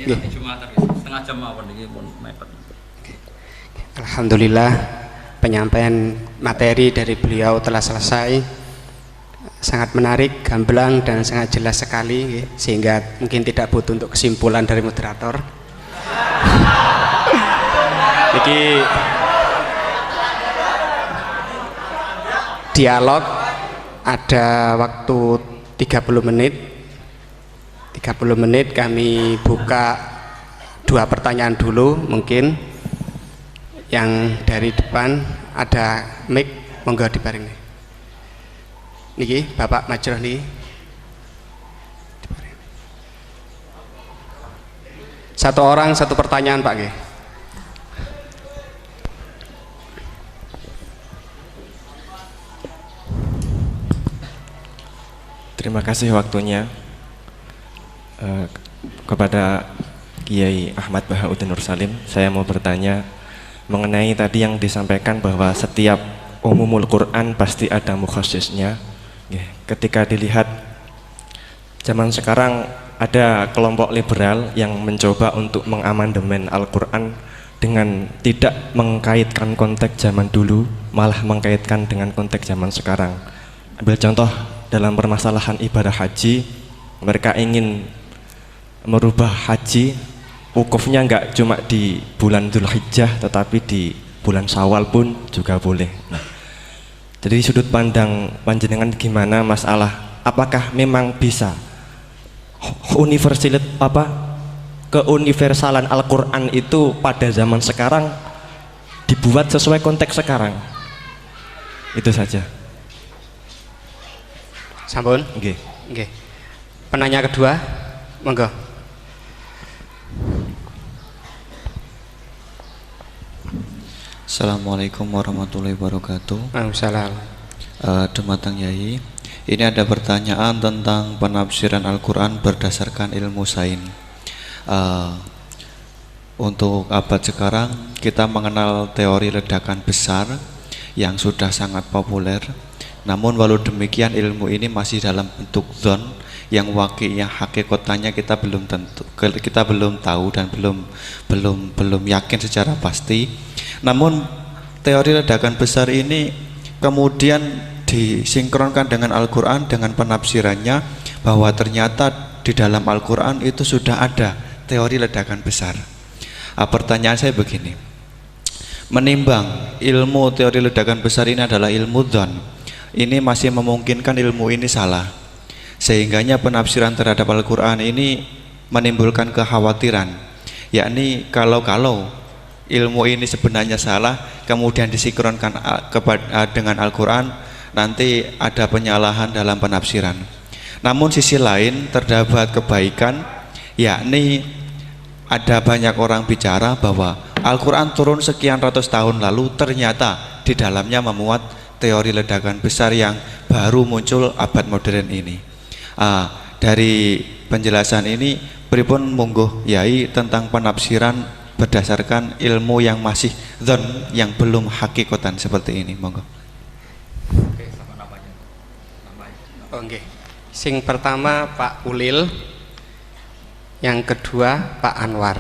Ini nanti Jumatan setengah jam mawon iki pun mepet. Alhamdulillah penyampaian materi dari beliau telah selesai, sangat menarik, gamblang dan sangat jelas sekali, sehingga mungkin tidak butuh untuk kesimpulan dari moderator. Jadi dialog ada waktu 30 menit. 30 menit kami buka 2 pertanyaan dulu, mungkin yang dari depan ada mic, monggo diparing nih. Niki Bapak Majroh nih. Satu orang satu pertanyaan Pak nggih. Terima kasih waktunya kepada Kiai Ahmad Bahauddin Nur Salim. Saya mau bertanya mengenai tadi yang disampaikan bahwa setiap umumul Quran pasti ada mukhasisnya. Ketika dilihat zaman sekarang ada kelompok liberal yang mencoba untuk mengamandemen Al-Quran dengan tidak mengkaitkan konteks zaman dulu, malah mengkaitkan dengan konteks zaman sekarang. Ambil contoh dalam permasalahan ibadah haji, mereka ingin merubah haji wukufnya nggak cuma di bulan Dzulhijjah tetapi di bulan Syawal pun juga boleh. Nah, jadi sudut pandang panjenengan gimana masalah apakah memang bisa keuniversalan Al-Quran itu pada zaman sekarang dibuat sesuai konteks sekarang? Itu saja. Sampun? Nggih. Nggih. Penanya kedua, monggo. Assalamualaikum warahmatullahi wabarakatuh. Waalaikumsalam. Dumateng Yai, ini ada pertanyaan tentang penafsiran Al-Quran berdasarkan ilmu sains. Untuk abad sekarang kita mengenal teori ledakan besar yang sudah sangat populer. Namun walau demikian ilmu ini masih dalam bentuk zon yang wakilnya hakikatnya kita belum tahu dan belum yakin secara pasti. Namun teori ledakan besar ini kemudian disinkronkan dengan Al-Quran dengan penafsirannya bahwa ternyata di dalam Al-Quran itu sudah ada teori ledakan besar. Pertanyaan saya begini, menimbang ilmu teori ledakan besar ini adalah ilmu dzon, ini masih memungkinkan ilmu ini salah, sehingganya penafsiran terhadap Al-Quran ini menimbulkan kekhawatiran, yakni kalau ilmu ini sebenarnya salah kemudian disinkronkan dengan Al-Quran, nanti ada penyalahan dalam penafsiran. Namun sisi lain terdapat kebaikan, yakni ada banyak orang bicara bahwa Al-Quran turun sekian ratus tahun lalu ternyata di dalamnya memuat teori ledakan besar yang baru muncul abad modern ini. Dari penjelasan ini pripun monggo Yai tentang penafsiran berdasarkan ilmu yang masih dzon, yang belum hakikatan seperti ini, monggo. Oke, sama namanya. Oh, nggih. Sing pertama Pak Ulil, yang kedua Pak Anwar.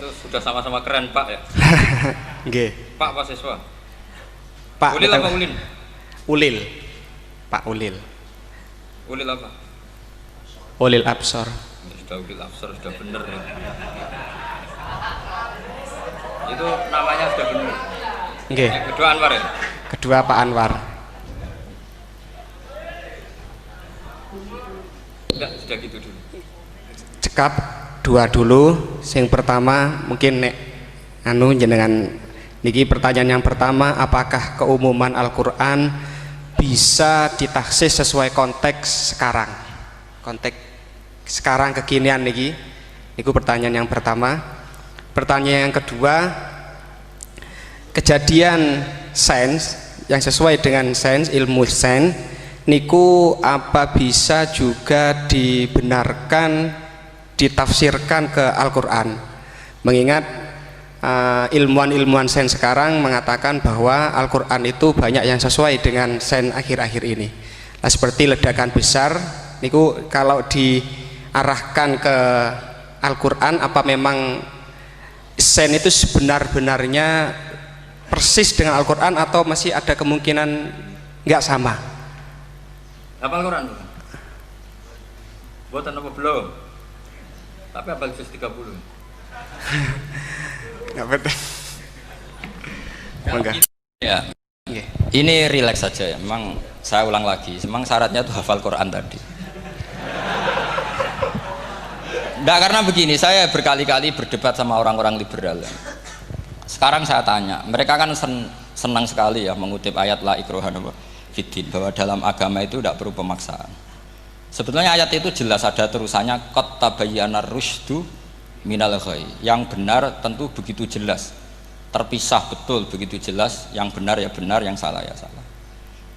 Itu sudah sama-sama keren Pak ya. Nggih. Pak siswa. Pak Ulil apa Ulin? Ulil. Pak Ulil. Ulil apa? Ulil Absor. Sudah Ulil Absor, sudah bener ya. Itu namanya sudah benar. Nggih. Yang kedua Anwar ya? Kedua Pak Anwar. Enggak, sudah gitu dulu. Cekap dua dulu. Sing pertama mungkin nek jenengan niki pertanyaan yang pertama, apakah keumuman Al-Quran bisa ditaksis sesuai konteks sekarang? Konteks sekarang kekinian niki. Niku pertanyaan yang pertama. Pertanyaan yang kedua, kejadian sains yang sesuai dengan sains, ilmu sains niku apa bisa juga dibenarkan ditafsirkan ke Al-Quran, mengingat ilmuwan-ilmuwan sains sekarang mengatakan bahwa Al-Quran itu banyak yang sesuai dengan sains akhir-akhir ini. Nah, seperti ledakan besar niku kalau diarahkan ke Al-Quran, apa memang sen itu sebenar-benarnya persis dengan Al-Quran atau masih ada kemungkinan nggak sama? Hafal Quran bukan? Buatan apa belum? Tapi hafal juz 30. Nggak betul. Enggak. Ya, ini rileks saja ya. Memang saya ulang lagi, memang syaratnya itu hafal Quran tadi. Enggak, karena begini, saya berkali-kali berdebat sama orang-orang liberal. Sekarang saya tanya, mereka kan senang sekali ya mengutip ayat la ikraha fiddin, bahwa dalam agama itu tidak perlu pemaksaan. Sebetulnya ayat itu jelas ada terusannya qad tabayyana rusydu minal ghayy. Yang benar tentu begitu jelas, terpisah betul begitu jelas, yang benar ya benar, yang salah ya salah.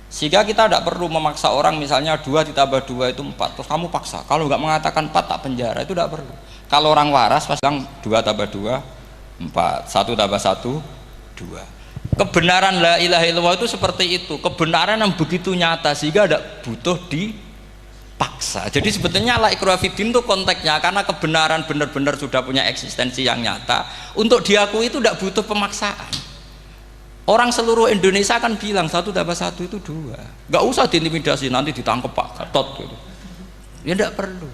Sehingga kita tidak perlu memaksa orang, misalnya 2 ditambah 2 itu 4, terus kamu paksa, kalau nggak mengatakan 4 tak penjara, itu tidak perlu. Kalau orang waras pasti bilang 2 tambah 2 4, 1 tambah 1 2. Kebenaran la ilaha illallah itu seperti itu, kebenaran yang begitu nyata sehingga tidak butuh dipaksa. Jadi sebetulnya la ikraha fiddin itu konteksnya, karena kebenaran benar-benar sudah punya eksistensi yang nyata, untuk diakui itu tidak butuh pemaksaan. Orang seluruh Indonesia kan bilang 1 tambah 1 itu 2, nggak usah diintimidasi nanti ditangkap Pak Gatot gitu. Ya tidak perlu.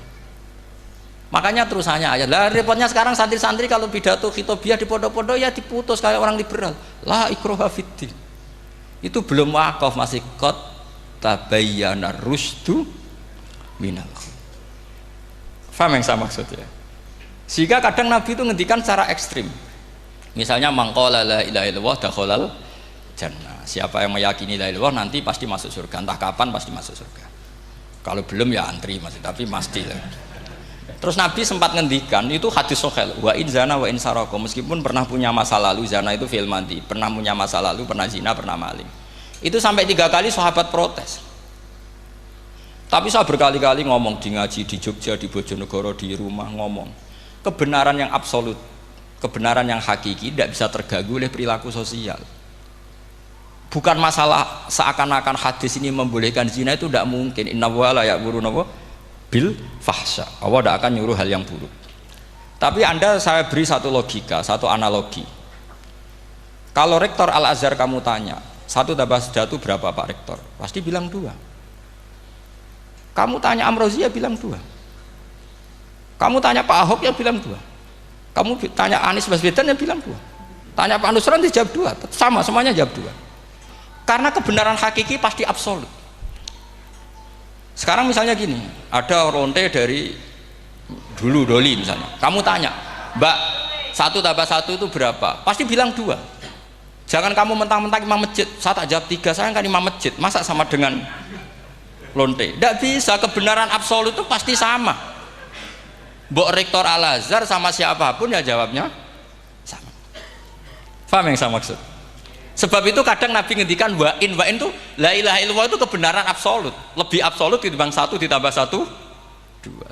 Makanya terusannya aja lah, repotnya sekarang santri-santri kalau pidato khitobiah di pondok-pondok ya diputus kayak orang liberal, la ikraha fiddin. Itu belum wakaf, masih qad tabayyana rusydu minal ghayy. Paham yang saya maksud ya? Sehingga kadang Nabi itu ngendikan secara ekstrim, misalnya mangqala la ilaha illallah dakhalal jannah, siapa yang meyakini la ilaha illallah nanti pasti masuk surga, entah kapan pasti masuk surga, kalau belum ya antri masih, tapi pasti lah. Terus Nabi sempat ngendikan, itu hadis sahih, wa in zana wa in saraka, meskipun pernah punya masa lalu, zana itu fi'il madhi, pernah punya masa lalu, pernah zina, pernah maling, itu sampai 3 kali sahabat protes. Tapi saya berkali-kali ngomong di ngaji di Jogja, di Bojonegoro, di rumah ngomong, kebenaran yang absolut, kebenaran yang hakiki tidak bisa terganggu oleh perilaku sosial. Bukan masalah seakan-akan hadis ini membolehkan zina, itu tidak mungkin. Inna wa la ya'muru bil fahsya, Allah tidak akan nyuruh hal yang buruk. Tapi saya beri satu logika, satu analogi. Kalau rektor Al-Azhar kamu tanya 1 tambah 1 berapa Pak Rektor, pasti bilang 2. Kamu tanya Amrozi ya bilang 2. Kamu tanya Pak Ahok ya bilang 2. Kamu tanya Anies Baswedan ya bilang 2. Tanya Pak Nusron dia jawab 2. Sama, semuanya jawab 2. Karena kebenaran hakiki pasti absolut. Sekarang misalnya gini, ada ronte dari dulu Doli misalnya, kamu tanya Mbak 1 tambah 1 itu berapa, pasti bilang 2. Jangan kamu mentang-mentang imam masjid, saya tak jawab 3, saya kan imam masjid, masa sama dengan lonte? Tidak bisa, kebenaran absolut itu pasti sama. Mbok rektor Al-Azhar sama siapapun ya jawabnya sama. Paham yang saya maksud? Sebab itu kadang Nabi ngendikan wa in itu la ilaha illallah itu kebenaran absolut, lebih absolut dibanding 1 ditambah 1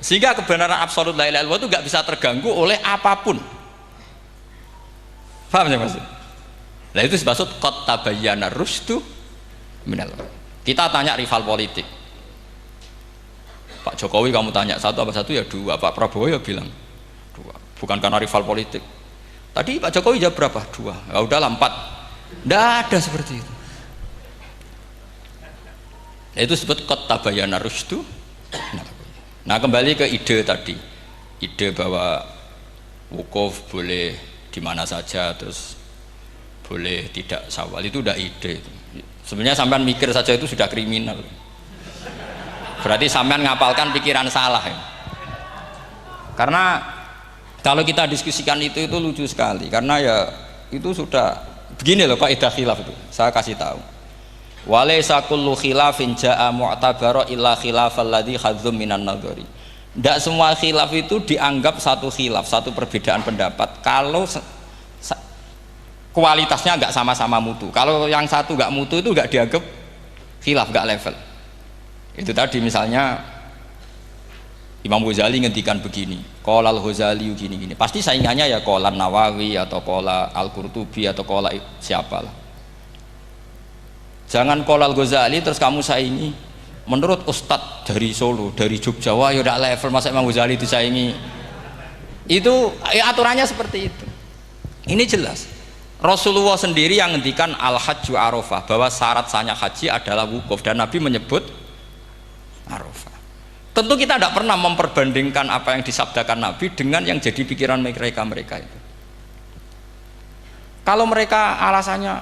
2. Sehingga kebenaran absolut la ilaha illallah itu nggak bisa terganggu oleh apapun. Paham ya maksud? Nah itu maksud qad tabayyana rusydu minal ghayy. Kita tanya rival politik, Pak Jokowi kamu tanya 1 tambah 1 ya 2, Pak Prabowo ya bilang 2. Bukan karena rival politik. Tadi Pak Jokowi jawab berapa? 2. Ya udahlah 4. Tidak ada seperti itu. Nah, itu disebut qad tabayyana rusydu. Nah kembali ke ide tadi, ide bahwa wukuf boleh di mana saja, terus boleh tidak syawal, itu udah ide. Sebenarnya sampean mikir saja itu sudah kriminal. Berarti sampean ngapalkan pikiran salah ya. Karena kalau kita diskusikan itu lucu sekali, karena ya itu sudah begini loh Pak, idah khilaf itu saya kasih tahu, walaysa kullu khilafin ja'a mu'tabara illa khilafal ladzi khadzum minan nadhari. Tidak semua khilaf itu dianggap satu khilaf, satu perbedaan pendapat kalau kualitasnya nggak sama-sama mutu. Kalau yang satu nggak mutu itu nggak dianggap khilaf, nggak level. Itu tadi misalnya Imam Ghazali ngendikan begini, qala al-Ghazali gini-gini, pasti saingannya ya qala Nawawi atau qala Al-Qurtubi atau qala siapalah. Jangan qala al-Ghazali terus kamu saingi menurut Ustadz dari Solo, dari Jogja, wah ya udah level, masa Imam Ghazali disaingi Itu aturannya seperti itu. Ini jelas. Rasulullah sendiri yang ngendikan al-hajju arafah, bahwa syarat sahnya haji adalah wukuf, dan Nabi menyebut arafah. Tentu kita tidak pernah memperbandingkan apa yang disabdakan Nabi dengan yang jadi pikiran mereka itu. Kalau mereka alasannya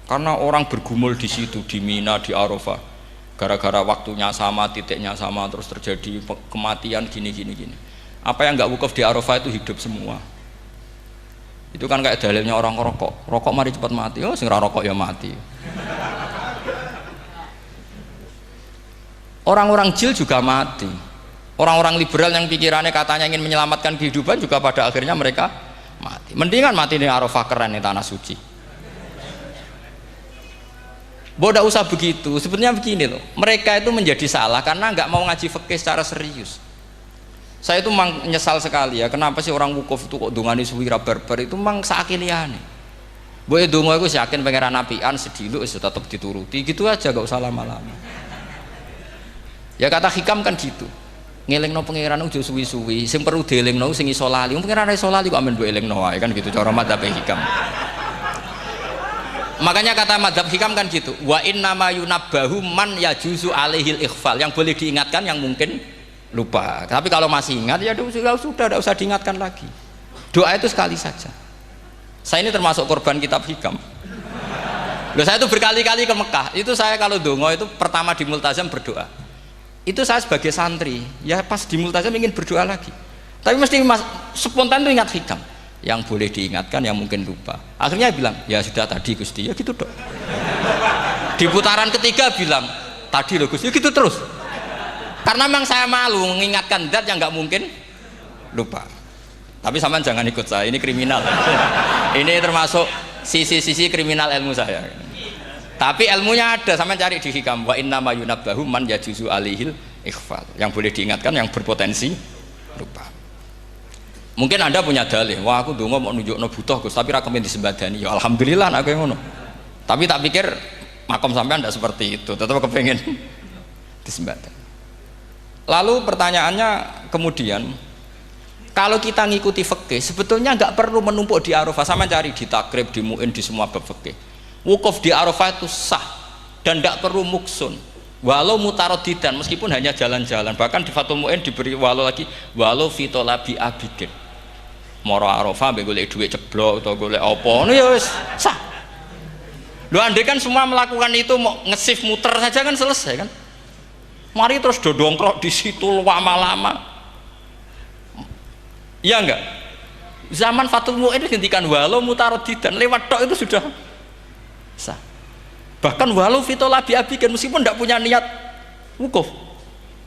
karena orang bergumul di situ, di Mina, di Arafah, gara-gara waktunya sama, titiknya sama, terus terjadi kematian gini. Apa yang nggak wukuf di Arafah itu hidup semua. Itu kan kayak dalilnya orang rokok mari cepat mati. Oh, sing ora rokok ya mati. Orang-orang jil juga mati. Orang-orang liberal yang pikirannya katanya ingin menyelamatkan kehidupan juga pada akhirnya mereka mati. Mendingan mati di Arafah, keren di tanah suci. Bodoh usah begitu. Sebetulnya begini loh. Mereka itu menjadi salah karena nggak mau ngaji fikih secara serius. Saya itu memang menyesal sekali ya, kenapa sih orang wukuf itu kok dungani suwi ra barbar, itu memang sakiliane. Boe donga iku yakin pangeran apian sediluk wis tetep dituruti, gitu aja gak usah lama-lama. Ya kata hikam kan gitu. Ngelingno pangeran ojo suwi-suwi, sing perlu dielingno sing iso lali. Pangeran iso lali kok amen mbok elingno wae kan gitu cara madzhab hikam. Makanya kata madzhab hikam kan gitu. Wa inna ma yunabbahu man yajuzu alaihil ikhfal, yang boleh diingatkan yang mungkin lupa. Tapi kalau masih ingat ya sudah tidak usah diingatkan lagi. Doa itu sekali saja. Saya ini termasuk korban kitab hikam. Loh, saya itu berkali-kali ke Mekah. Itu saya kalau dongo itu pertama di Multazam berdoa. Itu saya sebagai santri ya pas di Multazam ingin berdoa lagi. Tapi mesti spontan itu ingat hikam. Yang boleh diingatkan yang mungkin lupa. Akhirnya bilang ya sudah tadi Gusti, ya gitu dok. Di putaran ketiga bilang tadi loh Gusti, ya gitu terus. Karena memang saya malu mengingatkan zat yang nggak mungkin lupa. Tapi sampean jangan ikut saya, ini kriminal. Ini termasuk sisi-sisi kriminal ilmu saya. Tapi ilmunya ada, sampean cari di hikam. Wa inna ma yunabbahu man yajuzu alihil ikhfal. Yang boleh diingatkan yang berpotensi lupa. Mungkin Anda punya dalih, wah aku dongo mau nunjukno butuh Gus, tapi ra kepen disembadani. Ya alhamdulillah nek ngono. Tapi tak pikir makom sampean tidak seperti itu, tetap kepengen disembadani. Lalu pertanyaannya kemudian, kalau kita ngikuti fikih sebetulnya nggak perlu menumpuk di Arafah. Sama cari di takrib, di mu'in, di semua bab fikih. Wukuf di Arafah itu sah dan tidak perlu muksun. Walau mutaraddidan, meskipun hanya jalan-jalan. Bahkan di Fathul Mu'in diberi walau lagi, walau fitolabi abidin. Moro Arafah mbek golek dhuwit ceblok atau golek apa, no ya wis sah. Lho andai kan semua melakukan itu mau ngesif muter saja kan selesai kan. Mari terus dodongkrok di situ lama-lama. Iya enggak? Zaman Fathul Mu'in dihentikan walau mutaraddidan, lewat tok itu sudah sah. Bahkan walau fitolabi abikan, meskipun tidak punya niat wukuf,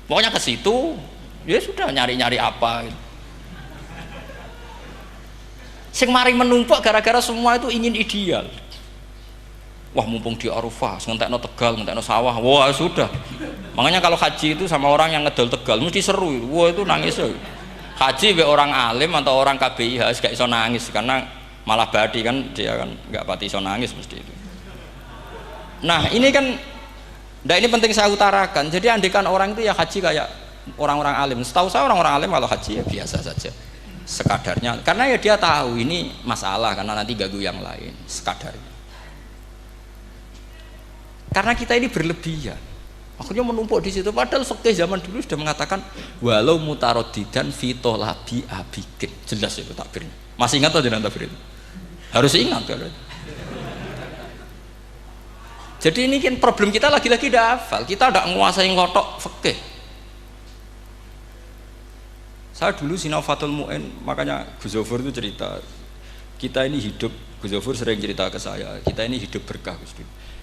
pokoknya ke situ ya sudah nyari-nyari apa gitu. Sing mari menumpuk gara-gara semua itu ingin ideal. Wah mumpung di Arafah, ngentekno Tegal, ngentekno sawah, wah sudah. Makanya kalau haji itu sama orang yang ngedol Tegal mesti seru, wah itu nangis. Haji be orang alim atau orang KBIH gak iso nangis karena malah badi kan, dia kan nggak pati iso nangis mesti itu. Nah ini kan, nah ini penting saya utarakan. Jadi andikan orang itu ya haji kayak orang-orang alim. Setahu saya orang-orang alim kalau haji ya biasa saja, sekadarnya. Karena ya dia tahu ini masalah karena nanti ganggu yang lain, sekadarnya. Karena kita ini berlebihan, akhirnya menumpuk di situ. Padahal fikih zaman dulu sudah mengatakan walau mutaraddidan fitolabi abikin, jelas itu takbirnya. Masih ingat atau jangan takbir itu? Harus ingat kan? Jadi ini kan problem kita lagi-lagi tidak hafal, kita tidak menguasai ngotok fikih. Saya dulu sinau Fathul Mu'in, makanya Gus Zofur itu cerita, kita ini hidup, Gus Zofur sering cerita ke saya, kita ini hidup berkah Gus.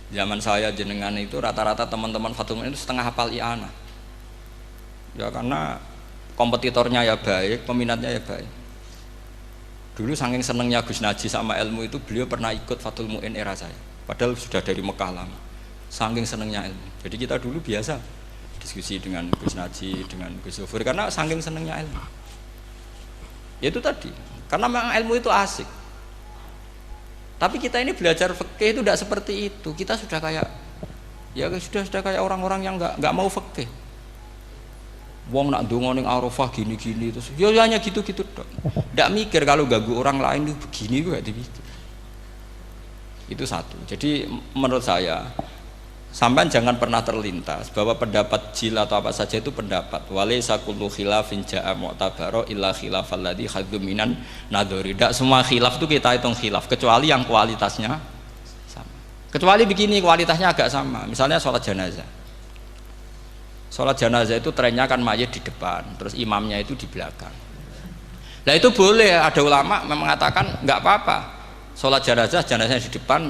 Zaman saya jenengan itu rata-rata teman-teman Fathul Mu'in itu setengah hafal i'anah. Ya karena kompetitornya ya baik, peminatnya ya baik. Dulu saking senengnya Gus Naji sama ilmu itu, beliau pernah ikut Fathul Mu'in era saya. Padahal sudah dari Mekah lama. Saking senengnya ilmu. Jadi kita dulu biasa diskusi dengan Gus Naji, dengan Gus Zofur karena saking senengnya ilmu. Ya itu tadi. Karena memang ilmu itu asik. Tapi kita ini belajar fikih itu tidak seperti itu. Kita sudah kayak ya sudah kayak orang-orang yang nggak mau fikih. Wong nak ndonga ning Arafah gini-gini terus ya hanya gitu-gitu dok. Ndak mikir kalau ganggu orang lain itu begini gue gak dipikir. Itu satu. Jadi menurut saya sampean jangan pernah terlintas bahwa pendapat jil atau apa saja itu pendapat. Walaysa kullu khilafin ja'a mu'tabara illa khilafal ladzi hadzu minan nadhari. Ndak semua khilaf itu kita hitung khilaf kecuali yang kualitasnya sama. Kecuali begini kualitasnya agak sama. Misalnya sholat jenazah. Sholat jenazah itu trennya kan mayit di depan, terus imamnya itu di belakang. Nah itu boleh, ada ulama mengatakan nggak apa-apa. Sholat jenazahnya di depan,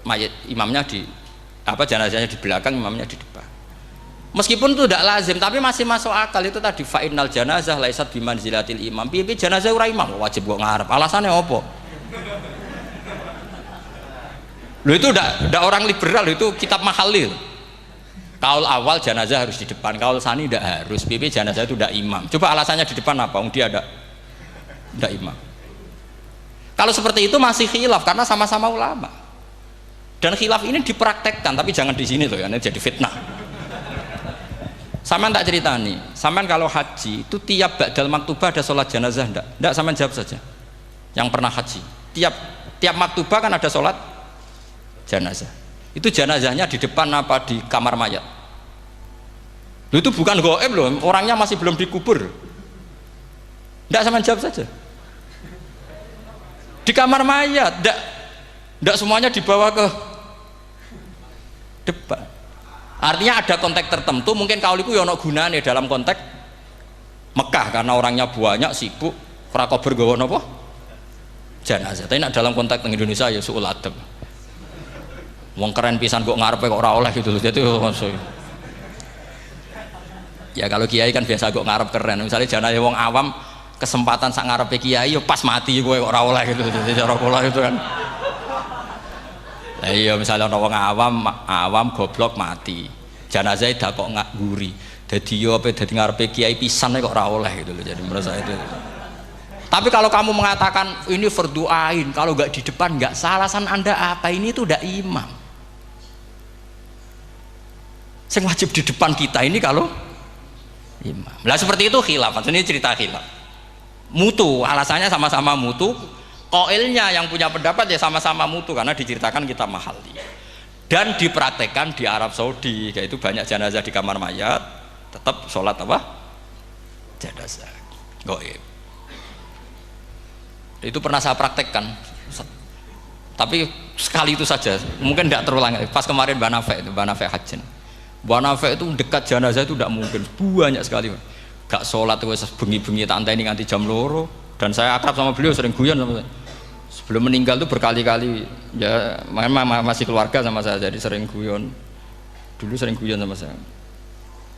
mayit imamnya di jenazahnya di belakang, imamnya di depan. Meskipun itu tidak lazim, tapi masih masuk akal. Itu tadi fa'innal janazah laisat bimanzilatil imam. Piye jenazah ora imam wajib kok ngarep. Alasannya apa? Loh itu tidak orang liberal, itu kitab Mahalil. Kaul awal jenazah harus di depan, kaul sani tidak harus. Pipi jenazah itu tidak imam. Coba alasannya di depan apa? Dia ada tidak imam. Kalau seperti itu masih khilaf karena sama-sama ulama. Dan khilaf ini dipraktekkan, tapi jangan di sini loh, ya, ini jadi fitnah. Saman tak cerita nih. Saman kalau haji itu tiap ba'dal maktubah ada sholat jenazah enggak? Enggak, saman jawab saja. Yang pernah haji. Tiap maktubah kan ada sholat jenazah. Itu jenazahnya di depan apa di kamar mayat? Loh, itu bukan goib loh, orangnya masih belum dikubur. Tidak sama jawab saja. Di kamar mayat, tidak semuanya dibawa ke depan. Artinya ada konteks tertentu, mungkin kauliku yono gunane dalam konteks Mekah karena orangnya banyak sibuk, kerakober gawa apa? Jenazah. Tapi dalam konteks Indonesia ya suul adab. Wong keren pisan kok ngarepe kok ora oleh gitu loh. Jadi ya kalau kiai kan biasa kok ngarep keren. Misalnya jenazah wong awam kesempatan sak ngarepe kiai yo pas mati kowe kok ora oleh gitu. Jadi cara kula itu kan. Lah iya misalnya ana wong awam goblok mati. Jenazah dak kok nguri. Dadi yo apa dadi ngarepe kiai pisan kok ora oleh gitu loh. Jadi menurut saya itu. Tapi kalau kamu mengatakan ini fardu ain, kalau nggak di depan nggak salah, alasan Anda apa? Ini itu udah imam. Yang wajib di depan kita ini kalau imam. Nah seperti itu khilaf, ini cerita khilaf. Mutu, alasannya sama-sama mutu. Qailnya yang punya pendapat ya sama-sama mutu karena diceritakan kita mahali. Dan dipraktekkan di Arab Saudi, yaitu banyak jenazah di kamar mayat, tetap sholat apa? Jenazah. Gaib. Itu pernah saya praktekkan. Tapi sekali itu saja, mungkin tidak terulang. Pas kemarin Mbak Nafek Hajin. Mbak Nafek itu dekat jenazah itu tidak mungkin, banyak sekali. Gak sholat itu bengi-bengi tak anteni nganti jam 2. Dan saya akrab sama beliau, sering guyon sama saya. Sebelum meninggal itu berkali-kali, ya masih keluarga sama saya, jadi sering guyon. Dulu sering guyon sama saya.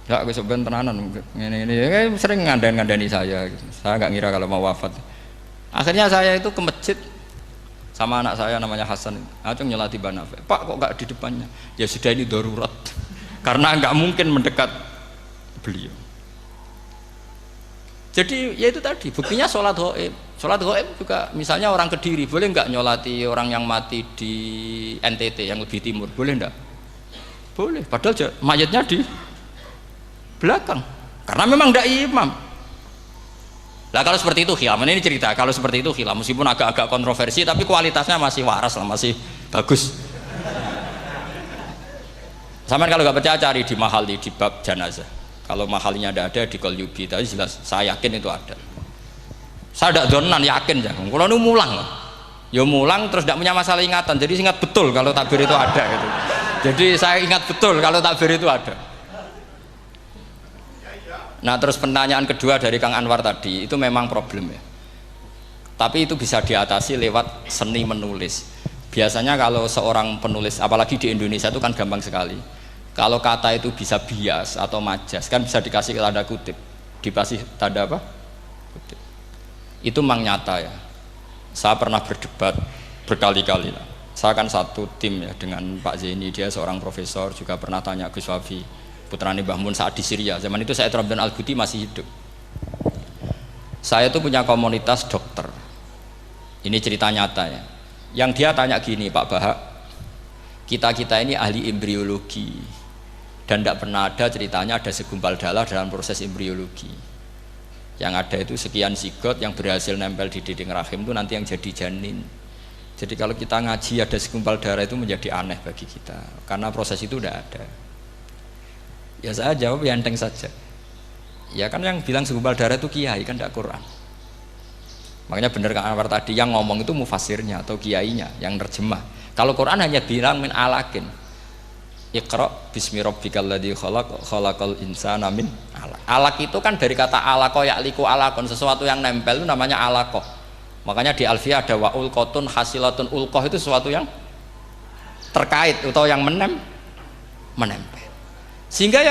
Ya aku sebenarnya tenanan, ini sering ngandani saya. Gitu. Saya nggak ngira kalau mau wafat. Akhirnya saya itu ke masjid sama anak saya namanya Hasan. Acung nyelati Mbak Nafek. Pak kok nggak di depannya? Ya sudah ini darurat. Karena nggak mungkin mendekat beliau. Jadi ya itu tadi buktinya sholat gaib. Sholat gaib juga misalnya orang Kediri boleh nggak nyolati orang yang mati di NTT yang lebih timur, boleh nggak? Boleh. Padahal mayatnya di belakang karena memang nggak imam. Lah kalau seperti itu khilaf, ini cerita kalau seperti itu khilaf meskipun agak-agak kontroversi tapi kualitasnya masih waras lah, masih bagus. Sampai kalau nggak percaya cari di Mahali di bab jenazah. Kalau Mahalinya ada di Qalyubi, tapi jelas saya yakin itu ada. Saya tidak donan yakin ya. Kalau nu mulang loh. Ya mulang terus tidak punya masalah ingatan. Jadi ingat betul kalau takbir itu ada gitu. Jadi saya ingat betul kalau takbir itu ada. Nah terus pertanyaan kedua dari Kang Anwar tadi itu memang problem ya. Tapi itu bisa diatasi lewat seni menulis. Biasanya kalau seorang penulis, apalagi di Indonesia itu kan gampang sekali. Kalau kata itu bisa bias atau majas, kan bisa dikasih tanda kutip, dikasih tanda apa? Kutip. Itu memang nyata ya. Saya pernah berdebat berkali-kali. Saya kan satu tim ya dengan Pak Zeni, dia seorang profesor, juga pernah tanya Gus Wafi, putrane Mbah Mun saat di Syria. Zaman itu saya Ramdan Al-Guti masih hidup. Saya itu punya komunitas dokter. Ini cerita nyata ya. Yang dia tanya gini, Pak Bahak, kita ini ahli embriologi. Dan tidak pernah ada ceritanya ada segumpal darah dalam proses embriologi. Yang ada itu sekian zigot yang berhasil nempel di dinding rahim itu nanti yang jadi janin. Jadi kalau kita ngaji ada segumpal darah itu menjadi aneh bagi kita karena proses itu tidak ada. Ya saya jawab ya enteng saja. Ya kan yang bilang segumpal darah itu kiai kan tidak Quran. Makanya benar Kang Anwar tadi yang ngomong itu mufasirnya atau kiainya yang terjemah. Kalau Quran hanya bilang min alakin. Iqra bismi rabbikal ladzi khalaq khalaqal insana min alaq. Alaq itu kan dari kata alaqa ya'liku alaqon, sesuatu yang nempel itu namanya alaqah. Makanya di Alfiyah ada wa ulqatun hasilatun, ulqah itu sesuatu yang terkait atau yang menempel. Sehingga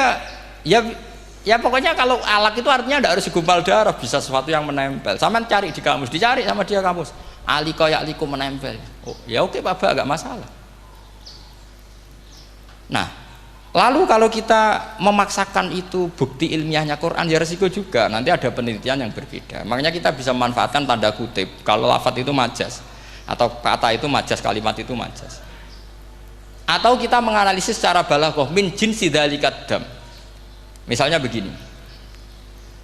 ya pokoknya kalau alaq itu artinya tidak harus segumpal darah, bisa sesuatu yang menempel. Sama cari di kamus, dicari sama dia kamus. Alika ya'liku menempel. Oh, ya oke Pak, enggak masalah. Nah, lalu kalau kita memaksakan itu bukti ilmiahnya Quran ya resiko juga, nanti ada penelitian yang berbeda. Makanya kita bisa memanfaatkan tanda kutip kalau lafadz itu majas atau kata itu majas, kalimat itu majas. Atau kita menganalisis secara balaghah min jinsi dzalikat dam. Misalnya begini,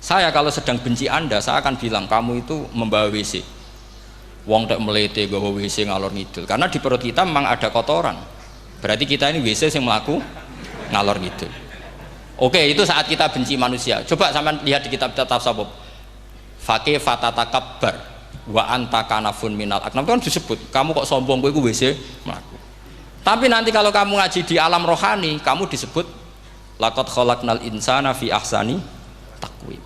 saya kalau sedang benci Anda, saya akan bilang kamu itu membawa WC. Wong tak melete gawa WC ngalor ngidul, karena di perut kita memang ada kotoran. Berarti kita ini WC yang melaku ngalor ngidul. Oke, itu saat kita benci manusia. Coba sampean lihat di kitab tasawuf. Faqih fatatakabbar wa anta kanafun minal aknam, kan disebut kamu kok sombong kowe iku WC melaku. Tapi nanti kalau kamu ngaji di alam rohani, kamu disebut laqad khalaqnal insana fi ahsani taqwim.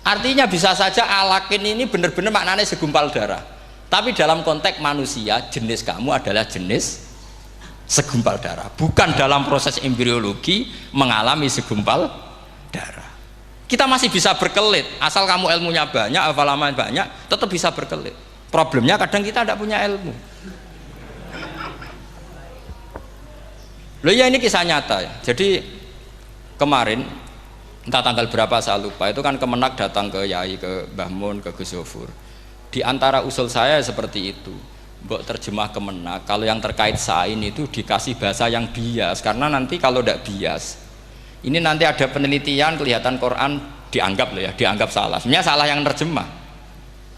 Artinya bisa saja alakin ini benar-benar maknanya segumpal darah. Tapi dalam konteks manusia, jenis kamu adalah jenis segumpal darah, bukan dalam proses embriologi mengalami segumpal darah. Kita masih bisa berkelit, asal kamu ilmunya banyak, hafalaman banyak, tetap bisa berkelit. Problemnya kadang kita tidak punya ilmu. Loh ya, ini kisah nyata ya. Jadi kemarin entah tanggal berapa saya lupa, itu kan Kemenak datang ke Yai, ke Mbah Mun, ke Gus Zofur. Di antara usul saya seperti itu, mbok terjemah Kemenak, kalau yang terkait sain itu dikasih bahasa yang bias, karena nanti kalau tidak bias, ini nanti ada penelitian kelihatan Quran dianggap loh ya, dianggap salah. Sebenarnya salah yang terjemah.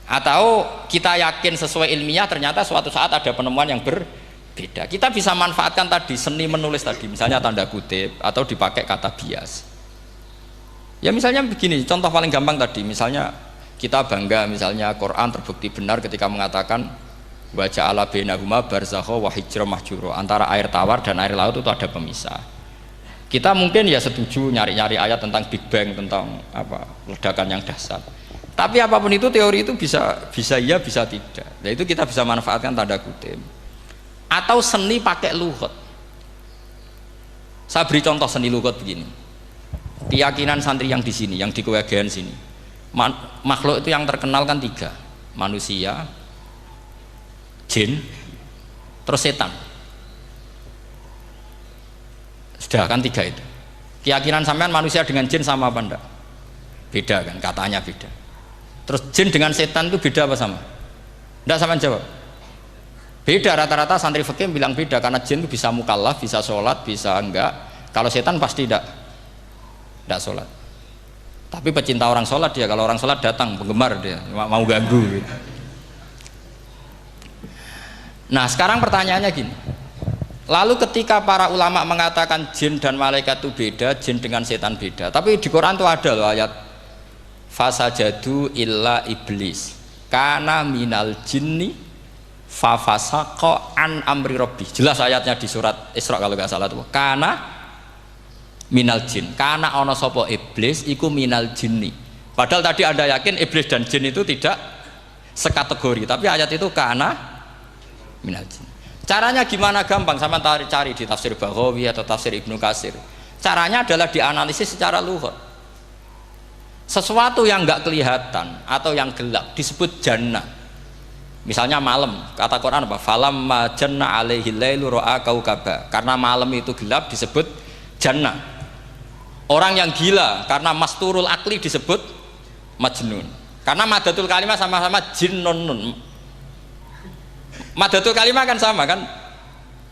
Atau kita yakin sesuai ilmiah, ternyata suatu saat ada penemuan yang berbeda. Kita bisa manfaatkan tadi seni menulis tadi, misalnya tanda kutip atau dipakai kata bias. Ya misalnya begini, contoh paling gampang tadi, misalnya kita bangga, misalnya Quran terbukti benar ketika mengatakan baca ala bainahuma barzakha wa hijra mahjura, antara air tawar dan air laut itu ada pemisah. Kita mungkin ya setuju nyari-nyari ayat tentang Big Bang, tentang apa ledakan yang dahsyat. Tapi apapun itu teori itu bisa iya bisa tidak. Nah itu kita bisa manfaatkan tanda kutip. Atau seni pakai lughat. Saya beri contoh seni lughat begini. Keyakinan santri yang di sini, yang di kewagian sini, makhluk itu yang terkenal kan 3, manusia, jin, terus setan. Sudah kan 3 itu. Keyakinan sampean manusia dengan jin sama apa enggak? Beda kan, katanya beda. Terus jin dengan setan itu beda apa sama? Enggak, sampean jawab. Beda, rata-rata santri fikih bilang beda, karena jin itu bisa mukallaf, bisa sholat, bisa enggak. Kalau setan pasti enggak sholat. Tapi pecinta orang sholat dia, kalau orang sholat datang, penggemar dia, mau ganggu gitu. Nah sekarang pertanyaannya gini, lalu ketika para ulama mengatakan jin dan malaikat itu beda, jin dengan setan beda, tapi di Quran itu ada loh ayat fasajadu illa iblis kana minal jinni fafasaqa an amri rabbi. Jelas ayatnya di surat Isra kalau nggak salah tuh, kana minal jin, karena ono sopo iblis iku minal jinni. Padahal tadi Anda yakin iblis dan jin itu tidak sekategori, tapi ayat itu karena minal jin. Caranya gimana? Gampang, sama cari di tafsir Baghawi atau tafsir Ibnu Katsir. Caranya adalah dianalisis secara lughat. Sesuatu yang enggak kelihatan atau yang gelap disebut jannah. Misalnya malam, kata Quran apa? Falamma janna alaihi lailu ra'a kaukaba. Karena malam itu gelap disebut jannah. Orang yang gila karena masturul akli disebut majnun. Karena madatul kalimah sama-sama jinnun. Madatul kalimah kan sama kan?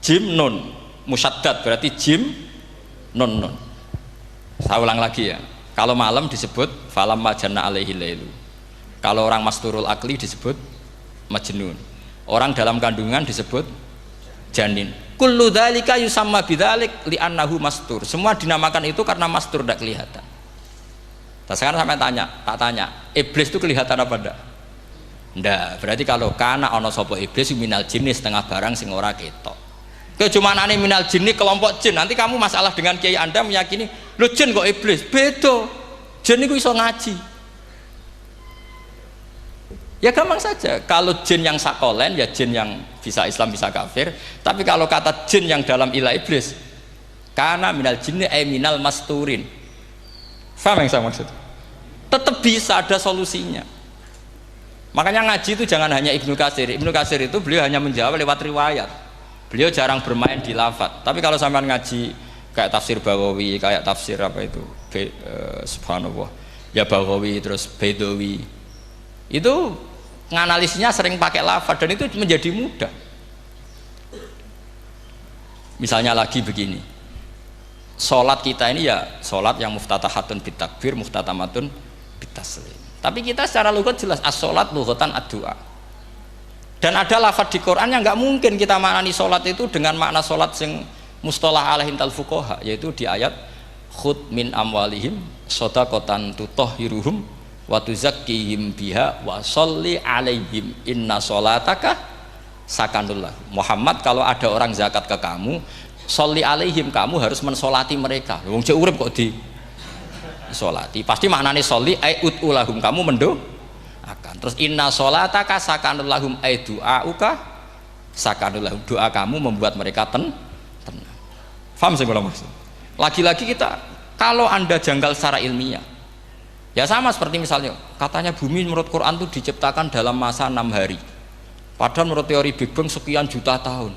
Jim nun musyaddad berarti jim nun. Saya ulang lagi ya. Kalau malam disebut falam majanna alaihi lailu. Kalau orang masturul akli disebut majnun. Orang dalam kandungan disebut janin. Kullu dzalika yusamma bidzalik li'annahu mastur. Semua dinamakan itu karena mastur tidak kelihatan. Nah, sekarang sampai tak tanya, iblis itu kelihatan apa enggak? Ndak, berarti kalau kana ana sapa iblis minal jinni setengah barang sing ora ketok. Kecumanane minal jinni kelompok jin. Nanti kamu masalah dengan kiai Anda meyakini, "Lho jin kok iblis?" Beda. Jin niku iso ngaji. Ya gampang saja. Kalau jin yang sakolen ya jin yang bisa Islam bisa kafir. Tapi kalau kata jin yang dalam ilah iblis, kana minal jinni ay minal masturin. Paham yang saya maksud? Tetap bisa ada solusinya. Makanya ngaji itu jangan hanya Ibnu Katsir. Ibnu Katsir itu beliau hanya menjawab lewat riwayat. Beliau jarang bermain di lafadz. Tapi kalau sampean ngaji kayak tafsir Baghawi, kayak tafsir apa itu, subhanallah, ya Baghawi terus Bedawi, itu nganalisnya sering pakai lafadz dan itu menjadi mudah. Misalnya lagi begini, sholat kita ini ya sholat yang muftatahatun bitakbir, muftatamatun bitaslim. Tapi kita secara lughat jelas as-sholat lughatan ad-du'a. Dan ada lafadz di Quran yang nggak mungkin kita maknani sholat itu dengan makna sholat yang mustalah alaihim tal fuqaha, yaitu di ayat khud min amwalihim shadaqatan tutahhiruhum wa tuzakkihim biha wa sholli alaihim inna sholataka sakanullah. Muhammad, kalau ada orang zakat ke kamu, sholli alaihim, kamu harus mensolati mereka. Wong cek urip kok di solati, pasti maknanya sholli ai utulahum, kamu mendoakan. Terus inna sholataka sakanulahum ai du'auka sakanulahum, doa kamu membuat mereka tenang. Faham sih kalau maksud? Lagi-lagi kita, kalau Anda janggal secara ilmiah, ya sama seperti misalnya katanya bumi menurut Quran itu diciptakan dalam masa 6 hari, padahal menurut teori Big Bang sekian juta tahun.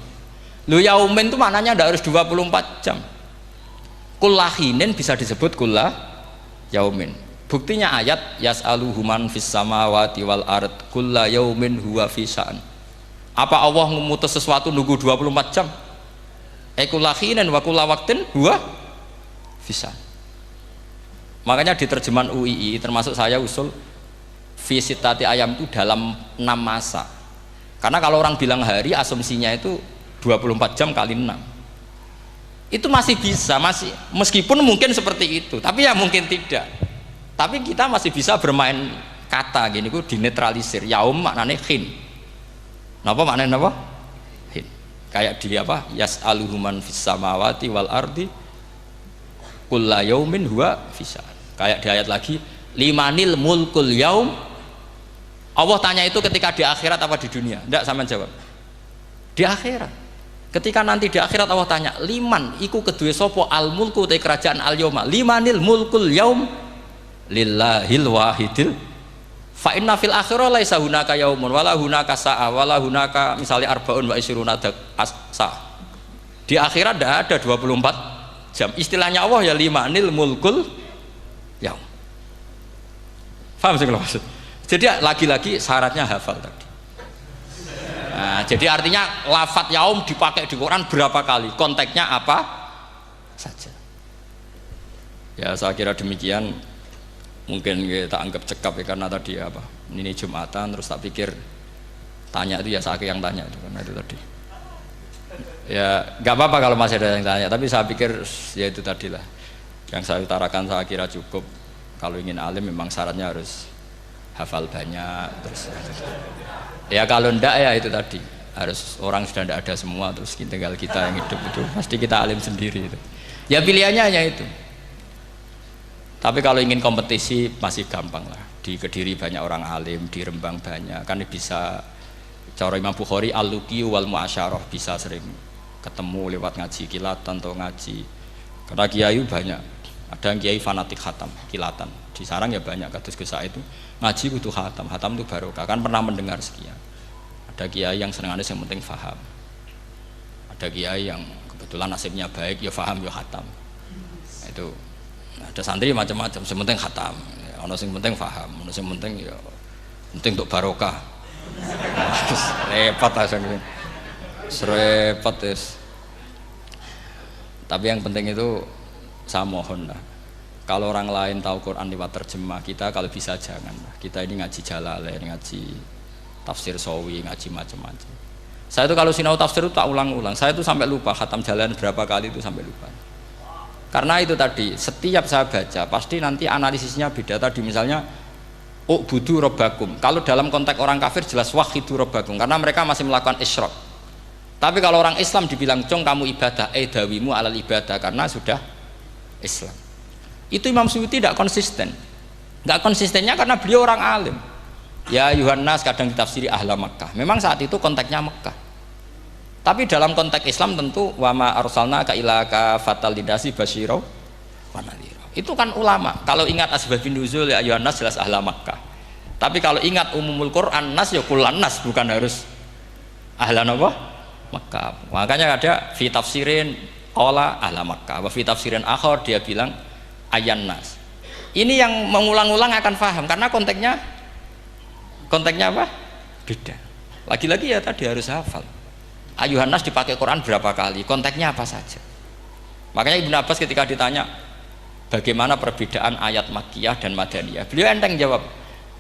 Lu yaumin itu maknanya tidak harus 24 jam. Kullahinin bisa disebut kullah yaumin. Buktinya ayat yas'aluhu man fis samawati wal ard kulla yaumin huwa fi sya'an. Apa Allah memutus sesuatu nunggu 24 jam? Kullahinin wa kulla waqtin huwa fi sya'an. Makanya di terjemahan UII termasuk saya usul fi sitati ayam itu dalam 6 masa. Karena kalau orang bilang hari asumsinya itu 24 jam kali 6 itu masih bisa, masih meskipun mungkin seperti itu, tapi ya mungkin tidak. Tapi kita masih bisa bermain kata gini, ku dinetralisir. Yaum maknanya khin. Napa maknanya apa? Khin. Kayak di apa? Yas'aluhu man fis samawati wal ardi kulla yaumin huwa fisa. Kayak di ayat lagi, limanil mulkul yaum. Allah tanya itu ketika di akhirat apa di dunia? Tidak, sama jawab. Di akhirat. Ketika nanti di akhirat Allah tanya, liman iku kedue sopo al mulku te kerajaan al yauma, limanil mulkul yaum lillahil wahidil fa inna fil akhirah laisa hunaka yaumun wala hunaka sa'a wala hunaka misalnya arbaun wa isyruna sa. Di akhirat tidak ada 24 jam. Istilahnya Allah ya limanil mulkul yaum. Paham sih kalau maksud? Jadi lagi-lagi syaratnya hafal tadi. Nah, jadi artinya lafadz yaum dipakai di Quran berapa kali, konteksnya apa saja. Ya saya kira demikian. Mungkin kita anggap cekap ya, karena tadi apa, ini Jumatan terus tak pikir tanya itu ya saya yang tanya itu, karena itu tadi ya nggak apa-apa kalau masih ada yang tanya, tapi saya pikir ya itu tadilah yang saya utarakan, saya kira cukup. Kalau ingin alim memang syaratnya harus hafal banyak, terus ya kalau ndak ya itu tadi harus orang sudah ndak ada semua, terus tinggal kita yang hidup itu pasti kita alim sendiri itu. Ya pilihannya hanya itu. Tapi kalau ingin kompetisi masih gampang lah. Di Kediri banyak orang alim, di Rembang banyak, kan bisa. Cara Imam Bukhari al-luqi wal mu'asyarah, bisa sering ketemu lewat ngaji kilatan atau ngaji. Karena kiai banyak. Ada yang kiai fanatik khatam kilatan. Di sarang ya banyak, kados Gus itu ngaji butuh khatam. Khatam itu barokah, kan pernah mendengar sekian. Ada kiai yang senangannya yang penting faham. Ada kiai yang kebetulan nasibnya baik, ya faham ya khatam. Itu ada santri macam-macam, yang penting khatam. Ono sing penting faham, ono sing penting ya penting untuk barokah. Repot aja gitu. Repot. Tapi yang penting itu saya mohon lah, kalau orang lain tahu Quran lewat terjemah, kita kalau bisa jangan lah. Kita ini ngaji Jalalain, ngaji tafsir Sawi, ngaji macam-macam. Saya itu kalau sinau tafsir itu tak ulang-ulang. Saya itu sampai lupa khatam Jalalain berapa kali itu sampai lupa. Karena itu tadi, setiap saya baca pasti nanti analisisnya beda. Tadi misalnya u'budu rabbakum. Kalau dalam konteks orang kafir jelas wahidu rabbakum karena mereka masih melakukan isyrak. Tapi kalau orang Islam dibilang cong kamu ibadah, dawimu alal ibadah karena sudah Islam. Itu Imam Suyuti tidak konsisten. Enggak konsistennya karena beliau orang alim. Ya Yuhannas kadang ditafsiri ahla Makkah. Memang saat itu konteksnya Makkah. Tapi dalam konteks Islam tentu wama arsalnaka illa kafatal lidasi basyira wa nadhira. Itu kan ulama. Kalau ingat asbabun nuzul ya Yuhannas jelas ahla Makkah. Tapi kalau ingat umumul Quran nas ya kullan nas, bukan harus ahla apa? Makkah. Makanya ada fi tafsirin qala ahla Makkah. Wa fi tafsirin akhar dia bilang ayan nas. Ini yang mengulang-ulang akan paham karena konteksnya apa? Beda. Lagi-lagi ya tadi harus hafal. Ayuhan nas dipakai Quran berapa kali? Konteksnya apa saja? Makanya Ibnu Abbas ketika ditanya bagaimana perbedaan ayat Makkiyah dan Madaniyah, beliau enteng jawab.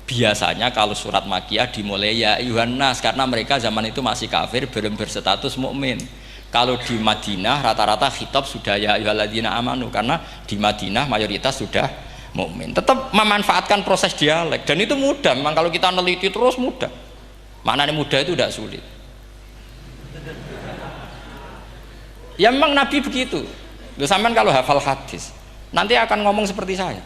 Biasanya kalau surat Makkiyah dimulai ya ayuhan nas karena mereka zaman itu masih kafir belum berstatus mukmin. Kalau di Madinah rata-rata khitab sudah ya ayyuhalladzina amanu karena di Madinah mayoritas sudah mukmin. Tetap memanfaatkan proses dialek dan itu mudah. Memang kalau kita neliti terus mudah. Maknanya mudah itu tidak sulit. Ya memang Nabi begitu. Loh, sampean kalau hafal hadis nanti akan ngomong seperti saya.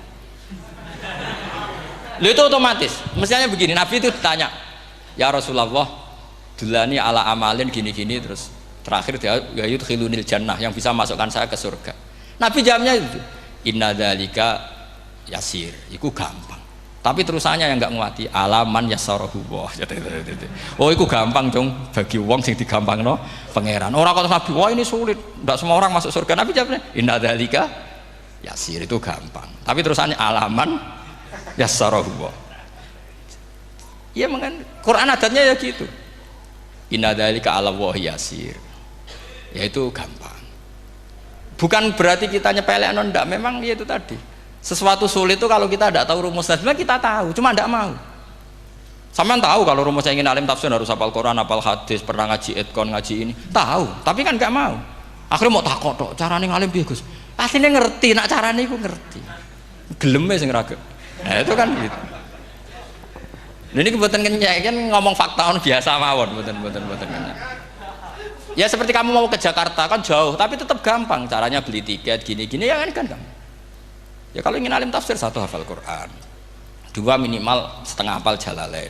Loh, itu otomatis. Mestinya begini, Nabi itu ditanya, "Ya Rasulullah, dulani ala amalin gini-gini terus terakhir dia ya yudkhilunil jannah yang bisa masukkan saya ke surga." Nabi jawabnya itu, "Inna dzalika yasir." Itu gampang. Tapi terusannya yang enggak nguati alaman yasarahu wa. Oh, itu gampang dong bagi wong sing digampangno pangeran. Orang kata Nabi, wah ini sulit, tidak semua orang masuk surga. Nabi jawabnya, inna dzalika yasir, itu gampang. Tapi terusannya alaman yasarahu wa. Iya mengen Quran adatnya ya gitu. Inna dzalika ala wa yasir. Ya itu gampang. Bukan berarti kita nyepelekno ndak, memang ya itu tadi. Sesuatu sulit itu kalau kita tidak tahu rumusnya, sebenarnya kita tahu, cuma tidak mau. Sampean tahu kalau rumusnya ingin alim tafsir harus hafal Quran, hafal hadis, pernah ngaji etkon, ngaji ini, tahu, tapi kan nggak mau. Akhirnya mau takut dok, caranya ngalim piye Gus? Aslinya ngerti, nak caranya aku ngerti. Gelemnya sing raga. Nah itu kan gitu. Ini kebetulan kenyek kan ngomong fakta on biasa mawon, betul kenyek. Ya seperti kamu mau ke Jakarta kan jauh, tapi tetap gampang. Caranya beli tiket gini-gini ya kan gampang. Ya kalau ingin alim tafsir, satu hafal Quran, dua minimal setengah hafal Jalalain.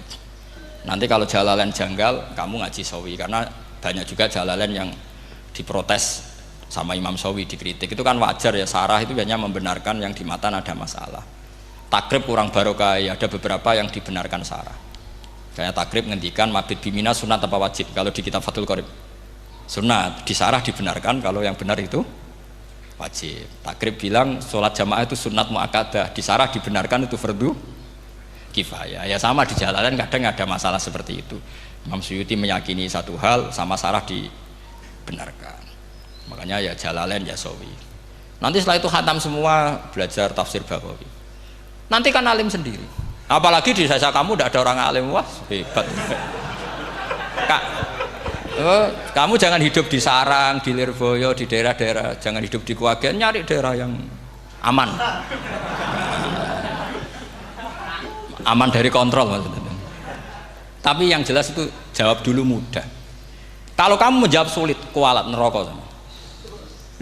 Nanti kalau Jalalain janggal, kamu ngaji Sawi karena banyak juga Jalalain yang diprotes sama Imam Sawi, dikritik. Itu kan wajar ya, sarah itu biasanya membenarkan yang di matan ada masalah. Takrib kurang barokah, ya ada beberapa yang dibenarkan sarah. Kayak takrib ngendikan mabit bimina sunat apa wajib. Kalau di kitab Fathul Qorib sunat, di sarah dibenarkan, kalau yang benar itu wajib. Takrib bilang sholat jamaah itu sunat muakkadah, di sarah dibenarkan itu fardu kifayah. Ya sama di Jalalain kadang ada masalah seperti itu. Imam Suyuti meyakini satu hal, sama sarah dibenarkan. Makanya ya Jalalain ya Sawi. Nanti setelah itu khatam semua, belajar tafsir Baghawi. Nanti kan alim sendiri. Apalagi di desa kamu tidak ada orang alim, wah hebat. Kak, kamu jangan hidup di sarang, di Lirboyo, di daerah-daerah, jangan hidup di Kuagen, nyari daerah yang aman, aman dari kontrol maksudnya. Tapi yang jelas itu jawab dulu mudah. Kalau kamu menjawab sulit, kualat neraka.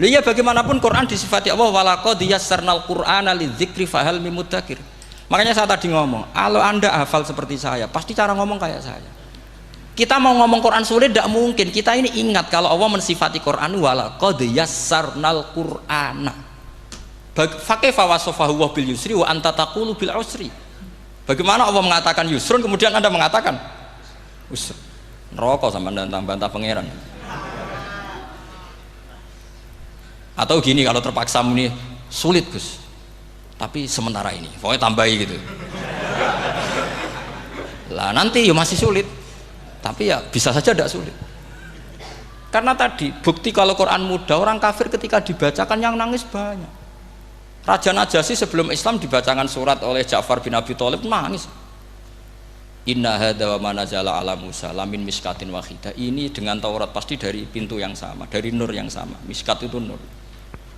Lihat bagaimanapun Quran disifati Allah walaqad yassarnal Qur'ana lidzikri fahal mim mudzakir. Makanya saya tadi ngomong, kalau Anda hafal seperti saya, pasti cara ngomong kayak saya. Kita mau ngomong Quran sulit tidak mungkin. Kita ini ingat kalau Allah mensifati Quran walaqad yassarnal Qur'ana. Fakaifa wasafahu wa bil yusri wa anta taqulu bil usri. Bagaimana Allah mengatakan yusrun kemudian Anda mengatakan usr. Neraka sama bantah pangeran. Atau gini, kalau terpaksa muni sulit Gus, tapi sementara ini pokoknya tambahi gitu lah, nanti ya masih sulit, tapi ya bisa saja tidak sulit. Karena tadi bukti kalau Quran mudah, orang kafir ketika dibacakan yang nangis banyak. Raja Najasyi sebelum Islam dibacakan surat oleh Ja'far bin Abi Thalib nangis. Inna hadza wa ma nazala ala Musa lamin miskatin wahidah. Ini dengan Taurat pasti dari pintu yang sama, dari nur yang sama. Miskat itu nur.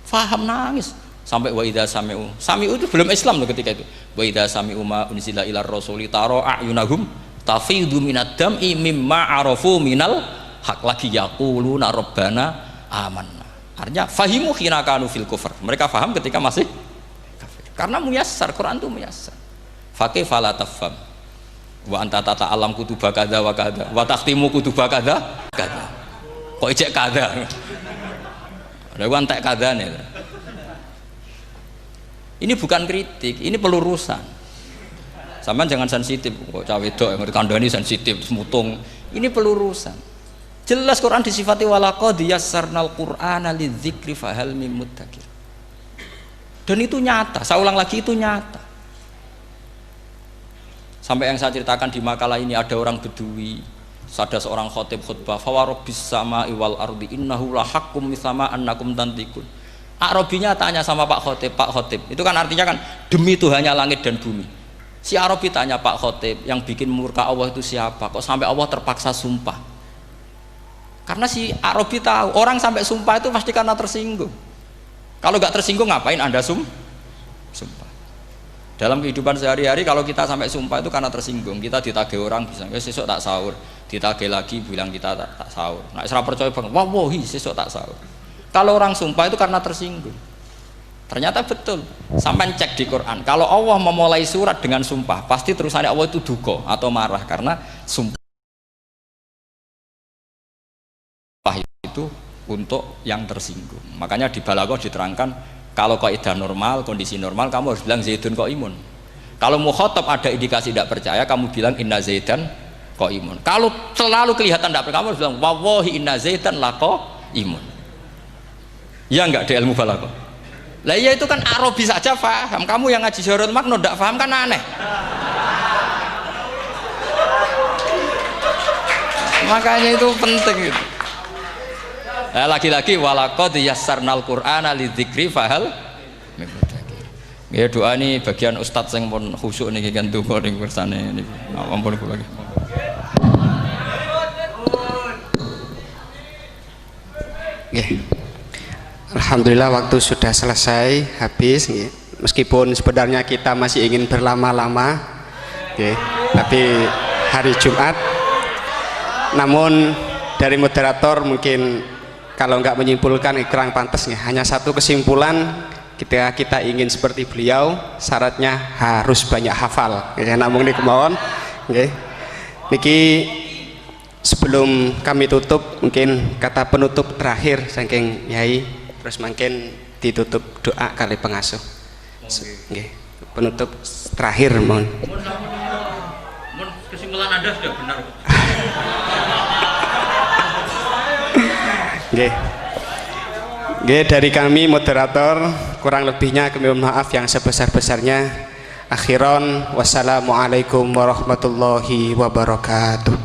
Faham nangis sampai wa idza sami'u. Sami'u itu belum Islam loh ketika itu. Wa idza sami'u ma unzila ilar rasuli tara a'yunahum tafidu minad dam'i mimma arafu minal haq lagi yaquluna rabbana amanna. Artinya fahimu khina kanu fil kufr. Mereka faham ketika masih kafir. Karena muyassar, Quran itu muyassar. Faqih fala tafham. Wa anta tata alam kutuba kadza wa kadza wa takhtimu kutuba kadza kadza. Kok ijek kadza. Ada wantek kadane. Ini bukan kritik, ini pelurusan. Sampeyan jangan sensitif, kok cah wedok yang kandhani sensitif mutung. Ini pelurusan. Jelas Quran disifati walaqad yassarnal qur'ana lidzikri fahal mim muddakir. Dan itu nyata, saya ulang lagi itu nyata. Sampai yang saya ceritakan di makalah ini ada orang Bedui, ada seorang khotib khutbah, fawarabbis sama'i wal ardi innahu lahaqqum mithama annakum tantikun. Arabinya tanya sama Pak Khotib, itu kan artinya kan demi Tuhannya langit dan bumi. Si Arabi tanya Pak Khotib, yang bikin murka Allah itu siapa? Kok sampai Allah terpaksa sumpah? Karena si Arabi tahu orang sampai sumpah itu pasti karena tersinggung. Kalau nggak tersinggung ngapain Anda sumpah? Dalam kehidupan sehari-hari kalau kita sampai sumpah itu karena tersinggung. Kita ditagih orang bisa sesuk tak sahur, ditagih lagi bilang kita tak sahur. Nah, serah percaya bang, wallahi sesuk tak sahur. Kalau orang sumpah itu karena tersinggung. Ternyata betul. Sampai cek di Quran. Kalau Allah memulai surat dengan sumpah, pasti terusannya Allah itu duka atau marah karena sumpah itu untuk yang tersinggung. Makanya di Balaghah diterangkan. Kalau kaidah normal, kondisi normal, kamu harus bilang Zaidun qaimun. Kalau mukhatab ada indikasi tidak percaya, kamu bilang inna Zaidan qaimun. Kalau selalu kelihatan tidak percaya, kamu harus bilang wallahi inna Zaidan laqaimun. Ya enggak di ilmu balaghah. Lah iya itu kan Arabi saja paham. Kamu yang ngaji Jahrul Makno tidak paham kan aneh. Makanya itu penting itu. Nah, lagi-lagi walaqad yassarnal qur'ana lidzikri fahal mim muddakir. Ya doa ini bagian ustaz yang pun khusyuk niki kan donga ning kersane niku. Ampun kula nggih. Nggih. Alhamdulillah waktu sudah selesai habis nggih. Meskipun sebenarnya kita masih ingin berlama-lama nggih, tapi hari Jumat. Namun dari moderator mungkin kalau nggak menyimpulkan kurang pantas nih. Hanya satu kesimpulan, kita ingin seperti beliau, syaratnya harus banyak hafal. Ya, namun ini kemauan. Okay. Niki sebelum kami tutup, mungkin kata penutup terakhir saking Yai, terus mungkin ditutup doa kali pengasuh. Okay. Penutup terakhir mohon. Kesimpulan Anda sudah benar. Oke, dari kami moderator kurang lebihnya kami mohon maaf yang sebesar-besarnya. Akhiran wassalamualaikum warahmatullahi wabarakatuh.